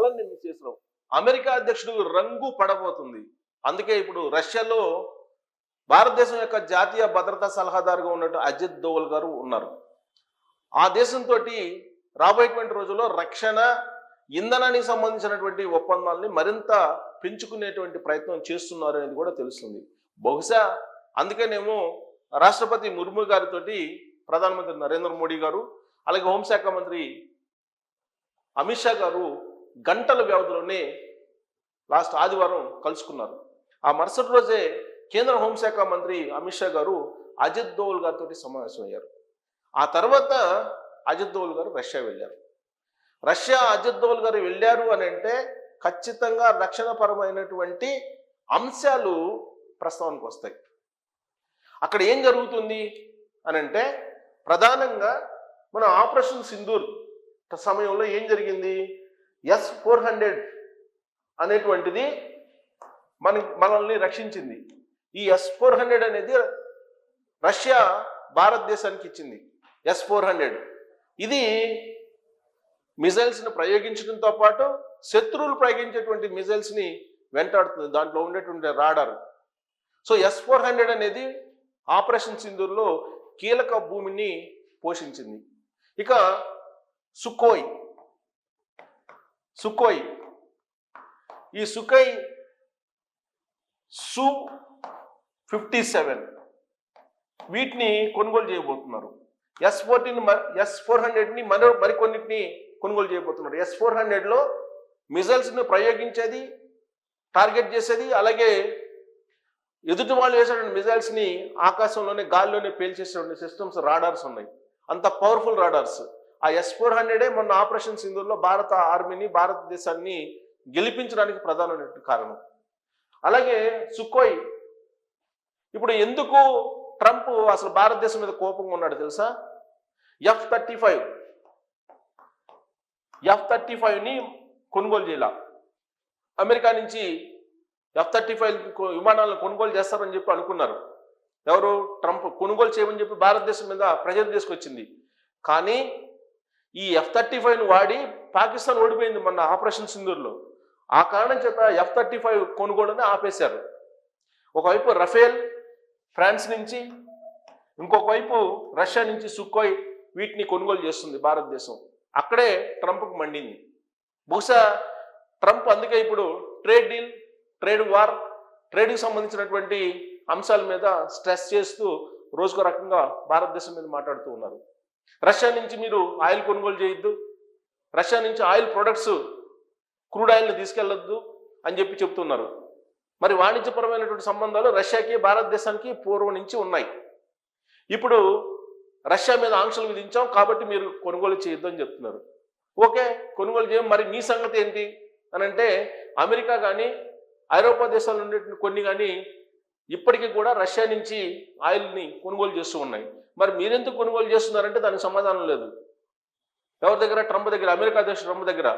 ఒప్పందాన్ని మిస్ చేసినాం. అమెరికా అధ్యక్షుడు రంగు పడబోతుంది. అందుకే ఇప్పుడు రష్యాలో భారతదేశం యొక్క జాతీయ భద్రతా సలహాదారుగా ఉన్నట్టు అజిత్ దోవల్ గారు ఉన్నారు. ఆ దేశంతో రాబోయేటువంటి రోజుల్లో రక్షణ ఇంధనానికి సంబంధించినటువంటి ఒప్పందాలని మరింత పెంచుకునేటువంటి ప్రయత్నం చేస్తున్నారు అనేది కూడా తెలుస్తుంది. బహుశా అందుకేనేమో రాష్ట్రపతి ముర్ము గారితో ప్రధానమంత్రి నరేంద్ర మోడీ గారు అలాగే హోంశాఖ మంత్రి అమిత్ షా గారు గంటల వ్యవధిలోనే లాస్ట్ ఆదివారం కలుసుకున్నారు. ఆ మరుసటి రోజే కేంద్ర హోంశాఖ మంత్రి అమిత్ షా గారు అజిత్ దోవల్ గారితో సమావేశం అయ్యారు. ఆ తర్వాత అజిత్ దోవల్ గారు రష్యా వెళ్ళారు. రష్యా అజిత్ దోవల్ గారు వెళ్ళారు అని అంటే ఖచ్చితంగా రక్షణపరమైనటువంటి అంశాలు ప్రస్తావనకు వస్తాయి. అక్కడ ఏం జరుగుతుంది అని అంటే ప్రధానంగా మన ఆపరేషన్ సింధూర్ సమయంలో ఏం జరిగింది, S-400 అనేటువంటిది మనల్ని రక్షించింది. ఈ S-400 అనేది రష్యా భారతదేశానికి ఇచ్చింది. S-400 ఇది మిజైల్స్ని ప్రయోగించడంతో పాటు శత్రువులు ప్రయోగించేటువంటి మిజైల్స్ని వెంటాడుతుంది, దాంట్లో ఉండేటువంటి రాడార్. సో S-400 అనేది ఆపరేషన్ సింధూర్లో కీలక భూమిని పోషించింది. ఇక సుఖోయ్ ఈ సుఖోయ్ Su-57 వీటిని కొనుగోలు చేయబోతున్నారు. S-400ని మరికొన్నిటిని కొనుగోలు చేయబోతున్నారు. S-400లో మిజైల్స్ని ప్రయోగించేది, టార్గెట్ చేసేది, అలాగే ఎదుటి వాళ్ళు వేసేటువంటి మిజైల్స్ని ఆకాశంలోనే గాల్లోనే పేల్చేసేటువంటి సిస్టమ్స్, రాడార్స్ ఉన్నాయి. అంత పవర్ఫుల్ రాడార్స్. ఆ S-400 మొన్న ఆపరేషన్ సింధూర్లో భారత ఆర్మీని, భారతదేశాన్ని గెలిపించడానికి ప్రధానమైన కారణం. అలాగే సుఖోయ్ ఇప్పుడు ఎందుకు ట్రంప్ అసలు భారతదేశం మీద కోపంగా ఉన్నాడు తెలుసా? F-35ని కొనుగోలు చేయాల. అమెరికా నుంచి F-35 విమానాలను కొనుగోలు చేస్తారని చెప్పి అనుకున్నారు. ఎవరు? ట్రంప్. కొనుగోలు చేయమని చెప్పి భారతదేశం మీద ప్రెజర్ తీసుకొచ్చింది. కానీ ఈ F-35ను వాడి పాకిస్తాన్ ఓడిపోయింది మొన్న ఆపరేషన్ సింధూర్లో. ఆ కారణం చేత F-35 కొనుగోలుని ఆపేశారు. ఒకవైపు రఫేల్ ఫ్రాన్స్ నుంచి, ఇంకొక వైపు రష్యా నుంచి సుఖోయ్ వీటిని కొనుగోలు చేస్తుంది భారతదేశం. అక్కడే ట్రంప్కు మండింది. బహుశా ట్రంప్ అందుకే ఇప్పుడు ట్రేడ్ వార్, ట్రేడ్కి సంబంధించినటువంటి అంశాల మీద స్ట్రెస్ చేస్తూ రోజుకో రకంగా భారతదేశం మీద మాట్లాడుతూ ఉన్నారు. రష్యా నుంచి మీరు ఆయిల్ కొనుగోలు చేయొద్దు, రష్యా నుంచి ఆయిల్ ప్రొడక్ట్స్, క్రూడ్ ఆయిల్ని తీసుకెళ్లొద్దు అని చెప్పి చెప్తున్నారు. మరి వాణిజ్యపరమైనటువంటి సంబంధాలు రష్యాకి, భారతదేశానికి పూర్వం నుంచి ఉన్నాయి. ఇప్పుడు రష్యా మీద ఆంక్షలు విధించాం కాబట్టి మీరు కొనుగోలు చేయొద్దు అని చెప్తున్నారు. ఓకే, కొనుగోలు చేయం, మరి మీ సంగతి ఏంటి అని అంటే అమెరికా కానీ ఐరోపా దేశాలు ఉండే కొన్ని కానీ ఇప్పటికీ కూడా రష్యా నుంచి ఆయిల్ని కొనుగోలు చేస్తూ ఉన్నాయి. మరి మీరెందుకు కొనుగోలు చేస్తున్నారంటే దానికి సమాధానం లేదు. ఎవరి దగ్గర? ట్రంప్ దగ్గర, అమెరికా అధ్యక్షుడు ట్రంప్ దగ్గర.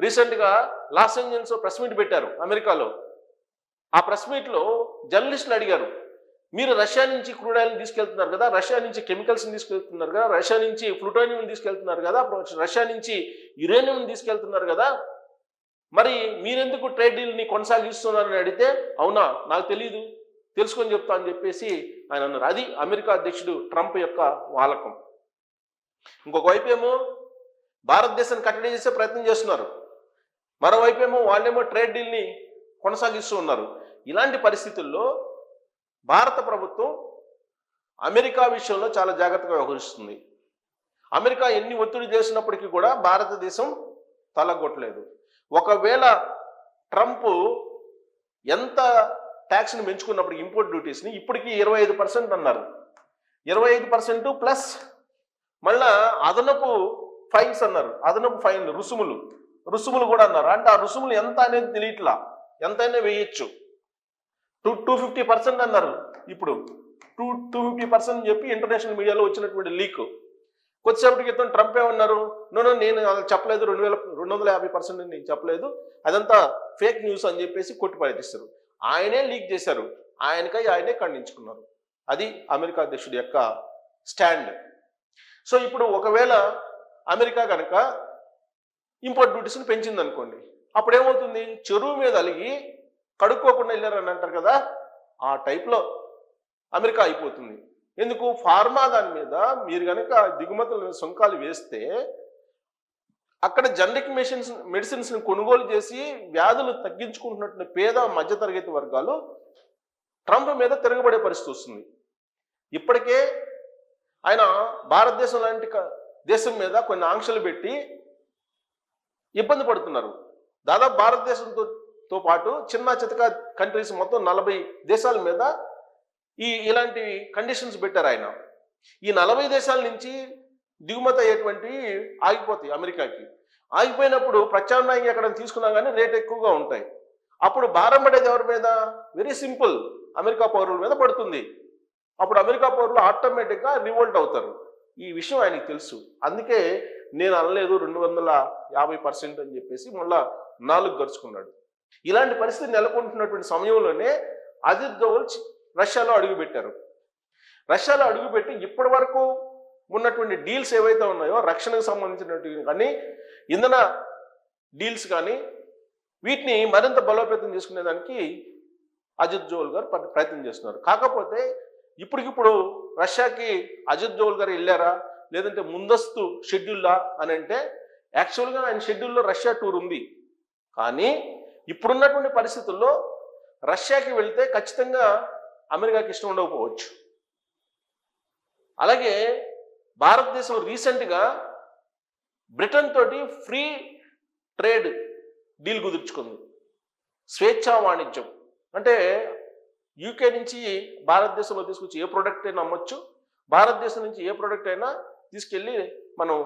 రీసెంట్గా లాస్ ఏంజల్స్ ప్రెస్ మీట్ పెట్టారు అమెరికాలో. ఆ ప్రెస్ మీట్లో జర్నలిస్టులు అడిగారు, మీరు రష్యా నుంచి క్రూడ్ ఆయిల్ని తీసుకెళ్తున్నారు కదా, రష్యా నుంచి కెమికల్స్ని తీసుకెళ్తున్నారు కదా, రష్యా నుంచి ప్లూటోనియం తీసుకెళ్తున్నారు కదా, రష్యా నుంచి యురేనియం తీసుకెళ్తున్నారు కదా, మరి మీరెందుకు ట్రేడ్ డీల్ని కొనసాగిస్తున్నారని అడిగితే, అవునా నాకు తెలియదు, తెలుసుకొని చెప్తా అని చెప్పేసి ఆయన అన్నారు. అది అమెరికా అధ్యక్షుడు ట్రంప్ యొక్క వాలకం. ఇంకొక వైపేమో భారతదేశాన్ని కట్టడి చేసే ప్రయత్నం చేస్తున్నారు, మరోవైపేమో వాళ్ళేమో ట్రేడ్ డీల్ని కొనసాగిస్తూ ఉన్నారు. ఇలాంటి పరిస్థితుల్లో భారత ప్రభుత్వం అమెరికా విషయంలో చాలా జాగ్రత్తగా వ్యవహరిస్తుంది. అమెరికా ఎన్ని ఒత్తిడి చేసినప్పటికీ కూడా భారతదేశం తలగొట్టలేదు. ఒకవేళ ట్రంప్ ఎంత ట్యాక్స్ని పెంచుకున్నప్పటికీ, ఇంపోర్ట్ డ్యూటీస్ని ఇప్పటికీ 25% అన్నారు. 25% ప్లస్ మళ్ళా అదనపు ఫైన్స్ అన్నారు, అదనపు ఫైన్లు, రుసుములు కూడా అన్నారు. అంటే ఆ రుసుములు ఎంత అనేది తెలియట్లా, ఎంతైనా వేయచ్చు. 250% అన్నారు. ఇప్పుడు 250% అని చెప్పి ఇంటర్నేషనల్ మీడియాలో వచ్చినటువంటి లీక్. కొద్దిసేపటి క్రితం ట్రంప్ ఏమన్నారు, నేను చెప్పలేదు, 250% నేను చెప్పలేదు, అదంతా ఫేక్ న్యూస్ అని చెప్పేసి కొట్టిపారేస్తారు. ఆయనే లీక్ చేశారు, ఆయనే ఖండించుకున్నారు. అది అమెరికా అధ్యక్షుడి యొక్క స్టాండ్. సో ఇప్పుడు ఒకవేళ అమెరికా కనుక ఇంపోర్ట్ డ్యూటీస్ని పెంచింది అనుకోండి, అప్పుడేమవుతుంది, చెరువు మీద అలిగి కడుక్కోకుండా వెళ్ళారని అంటారు కదా, ఆ టైప్లో అమెరికా అయిపోతుంది. ఎందుకు, ఫార్మా దాని మీద మీరు కనుక దిగుమతుల సుంకాలు వేస్తే అక్కడ జనరిక్ మెడిసిన్స్ని కొనుగోలు చేసి వ్యాధులు తగ్గించుకుంటున్నట్టు పేద మధ్యతరగతి వర్గాలు ట్రంప్ మీద తిరగబడే పరిస్థితి వస్తుంది. ఇప్పటికే ఆయన భారతదేశం లాంటి దేశం మీద కొన్ని ఆంక్షలు పెట్టి ఇబ్బంది పడుతున్నారు. దాదాపు భారతదేశంతో పాటు చిన్న చితక కంట్రీస్ మొత్తం 40 దేశాల మీద ఇలాంటి కండిషన్స్ పెట్టారు ఆయన. ఈ 40 దేశాల నుంచి దిగుమతి అయ్యేటువంటి ఆగిపోతాయి అమెరికాకి. ఆగిపోయినప్పుడు ప్రత్యామ్నాయంగా ఎక్కడ తీసుకున్నా కానీ రేట్ ఎక్కువగా ఉంటాయి. అప్పుడు భారం పడేది ఎవరి మీద, వెరీ సింపుల్, అమెరికా పౌరుల మీద పడుతుంది. అప్పుడు అమెరికా పౌరులు ఆటోమేటిక్గా రివోల్ట్ అవుతారు. ఈ విషయం ఆయనకి తెలుసు. అందుకే నేను అనలేదు 250% అని చెప్పేసి మళ్ళా 4 గరుచుకున్నాడు. ఇలాంటి పరిస్థితి నెలకొంటున్నటువంటి సమయంలోనే అజిత్ దోవల్ రష్యాలో అడుగుపెట్టారు. రష్యాలో అడుగుపెట్టి ఇప్పటి వరకు ఉన్నటువంటి డీల్స్ ఏవైతే ఉన్నాయో, రక్షణకు సంబంధించినటువంటి కానీ ఇంధన డీల్స్ కానీ, వీటిని మరింత బలోపేతం చేసుకునేదానికి అజిత్ దోవల్ గారు ప్రయత్నం చేస్తున్నారు. కాకపోతే ఇప్పటికిప్పుడు రష్యాకి అజిత్ దోవల్ గారు వెళ్ళారా, లేదంటే ముందస్తు షెడ్యూల్లా అని అంటే, యాక్చువల్గా ఆయన షెడ్యూల్లో రష్యా టూర్ ఉంది. కానీ ఇప్పుడున్నటువంటి పరిస్థితుల్లో రష్యాకి వెళ్తే ఖచ్చితంగా అమెరికాకి ఇష్టం ఉండకపోవచ్చు. అలాగే భారతదేశం రీసెంట్గా బ్రిటన్ తోటి ఫ్రీ ట్రేడ్ డీల్ కుదుర్చుకుంది. స్వేచ్ఛా వాణిజ్యం అంటే యూకే నుంచి భారతదేశంలో తీసుకొచ్చి ఏ ప్రోడక్ట్ అయినా అమ్మొచ్చు, భారతదేశం నుంచి ఏ ప్రోడక్ట్ అయినా తీసుకెళ్ళి మనం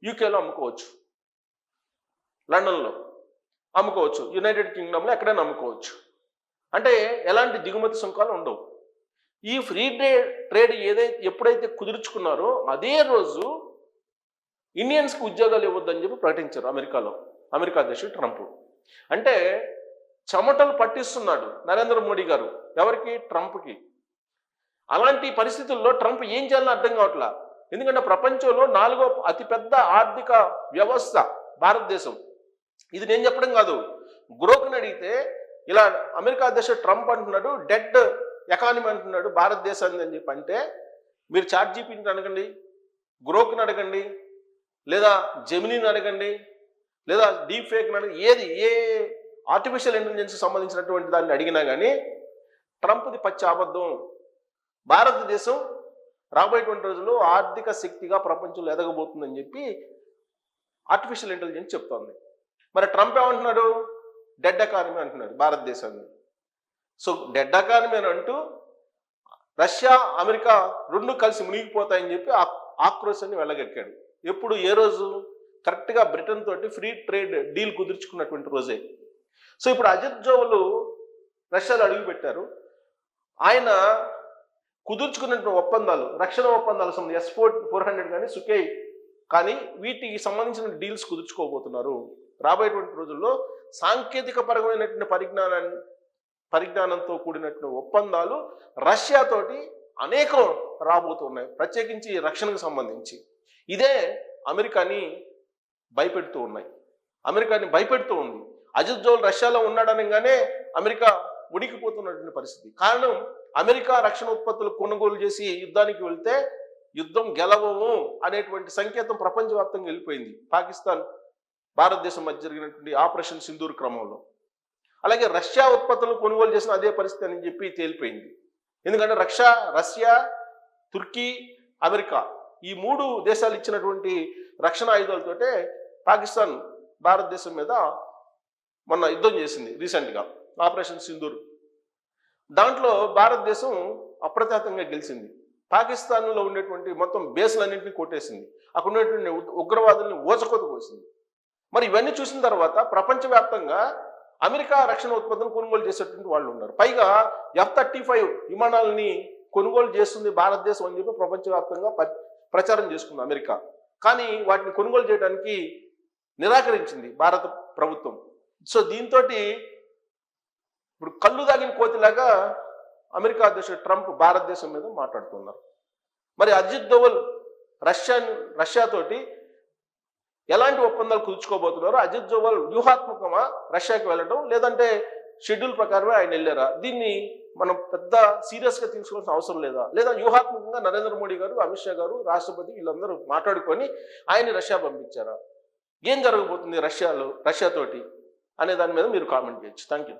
యూకేలో అమ్ముకోవచ్చు, లండన్లో అమ్ముకోవచ్చు, యునైటెడ్ కింగ్డమ్లో ఎక్కడైనా అమ్ముకోవచ్చు. అంటే ఎలాంటి దిగుమతి సుంకాలు ఉండవు. ఈ ఫ్రీ ట్రేడ్ ఎప్పుడైతే కుదుర్చుకున్నారో అదే రోజు ఇండియన్స్కి ఉద్యోగాలు ఇవ్వద్దని చెప్పి ప్రకటించారు అమెరికా అధ్యక్షుడు ట్రంప్. అంటే చెమటలు పట్టిస్తున్నాడు నరేంద్ర మోడీ గారు ఎవరికి, ట్రంప్కి. అలాంటి పరిస్థితుల్లో ట్రంప్ ఏం చేయాలని అర్థం కావట్లా. ఎందుకంటే ప్రపంచంలో 4వ అతిపెద్ద ఆర్థిక వ్యవస్థ భారతదేశం. ఇది నేను చెప్పడం కాదు, గ్రోక్ని అడిగితే ఇలా అమెరికా అధ్యక్షుడు ట్రంప్ అంటున్నాడు డెడ్ ఎకానమీ అంటున్నాడు భారతదేశాన్ని అని చెప్పి. అంటే మీరు చాట్ జీపీటీని అడగండి, గ్రోక్ని అడగండి, లేదా జెమినీని అడగండి, లేదా డీప్ ఫేక్ని అడగండి, ఏ ఆర్టిఫిషియల్ ఇంటెలిజెన్స్ సంబంధించినటువంటి దాన్ని అడిగినా కానీ ట్రంప్ది పచ్చి అబద్ధం. భారతదేశం రాబోయేటువంటి రోజుల్లో ఆర్థిక శక్తిగా ప్రపంచంలో ఎదగబోతుందని చెప్పి ఆర్టిఫిషియల్ ఇంటెలిజెన్స్ చెప్తోంది. మరి ట్రంప్ ఏమంటున్నాడు, డెడ్ ఎకానమీ అంటున్నాడు భారతదేశాన్ని. సో డెడ్ ఎకానమీ అని అంటూ రష్యా అమెరికా 2 కలిసి మునిగిపోతాయని చెప్పి ఆక్రోశాన్ని వెళ్ళగక్కాడు. ఎప్పుడు, ఏ రోజు, కరెక్ట్గా బ్రిటన్ తోటి ఫ్రీ ట్రేడ్ డీల్ కుదుర్చుకున్నటువంటి రోజే. సో ఇప్పుడు అజిత్ దోవల్ రష్యాలో అడుగుపెట్టారు. ఆయన కుదుర్చుకున్నటువంటి ఒప్పందాలు, రక్షణ ఒప్పందాలు S-400 కానీ సుఖోయ్ కానీ వీటికి సంబంధించిన డీల్స్ కుదుర్చుకోబోతున్నారు. రాబోయేటువంటి రోజుల్లో సాంకేతిక పరమైనటువంటి పరిజ్ఞానంతో కూడినటువంటి ఒప్పందాలు రష్యాతోటి అనేకం రాబోతున్నాయి, ప్రత్యేకించి రక్షణకు సంబంధించి. ఇదే అమెరికాని భయపెడుతూ ఉంది. అజిత్ దోవల్ రష్యాలో ఉన్నాడనగానే అమెరికా ఉడికిపోతున్నటువంటి పరిస్థితి. కారణం, అమెరికా రక్షణ ఉత్పత్తులు కొనుగోలు చేసి యుద్ధానికి వెళ్తే యుద్ధం గెలవము అనేటువంటి సంకేతం ప్రపంచవ్యాప్తంగా వెళ్ళిపోయింది పాకిస్తాన్ భారతదేశం మధ్య జరిగినటువంటి ఆపరేషన్ సింధూర్ క్రమంలో. అలాగే రష్యా ఉత్పత్తులు కొనుగోలు చేసిన అదే పరిస్థితి అని చెప్పి తేలిపోయింది. ఎందుకంటే రష్యా, తుర్కీ, అమెరికా ఈ 3 దేశాలు ఇచ్చినటువంటి రక్షణ ఆయుధాలతోటే పాకిస్తాన్ భారతదేశం మీద మొన్న యుద్ధం చేసింది రీసెంట్గా, ఆపరేషన్ సింధూర్. దాంట్లో భారతదేశం అప్రతిహతంగా గెలిచింది. పాకిస్తాన్లో ఉండేటువంటి మొత్తం బేస్లన్నింటినీ కొట్టేసింది, అక్కడ ఉండేటువంటి ఉగ్రవాదుల్ని ఓచకోత కోసింది. మరి ఇవన్నీ చూసిన తర్వాత ప్రపంచవ్యాప్తంగా అమెరికా రక్షణ ఉత్పత్తులను కొనుగోలు చేసేటువంటి వాళ్ళు ఉన్నారు. పైగా F-35 విమానాలని కొనుగోలు చేస్తుంది భారతదేశం అని చెప్పి ప్రపంచవ్యాప్తంగా ప్రచారం చేసుకుంది అమెరికా. కానీ వాటిని కొనుగోలు చేయడానికి నిరాకరించింది భారత ప్రభుత్వం. సో దీంతో ఇప్పుడు కళ్ళు దాగిన కోతిలాగా అమెరికా అధ్యక్షుడు ట్రంప్ భారతదేశం మీద మాట్లాడుతున్నారు. మరి అజిత్ దోవల్ రష్యాతోటి ఎలాంటి ఒప్పందాలు కుదుర్చుకోబోతున్నారు? అజిత్ జోవల్ వ్యూహాత్మకమా రష్యాకి వెళ్ళడం, లేదంటే షెడ్యూల్ ప్రకారమే ఆయన వెళ్ళారా? దీన్ని మనం పెద్ద సీరియస్ గా తీసుకోవాల్సిన అవసరం లేదా? లేదా వ్యూహాత్మకంగా నరేంద్ర మోడీ గారు, అమిత్ షా గారు, రాష్ట్రపతి వీళ్ళందరూ మాట్లాడుకొని ఆయన్ని రష్యా పంపించారా? ఏం జరగబోతుంది రష్యాతోటి అనే దాని మీద మీరు కామెంట్ చేయొచ్చు. Thank you.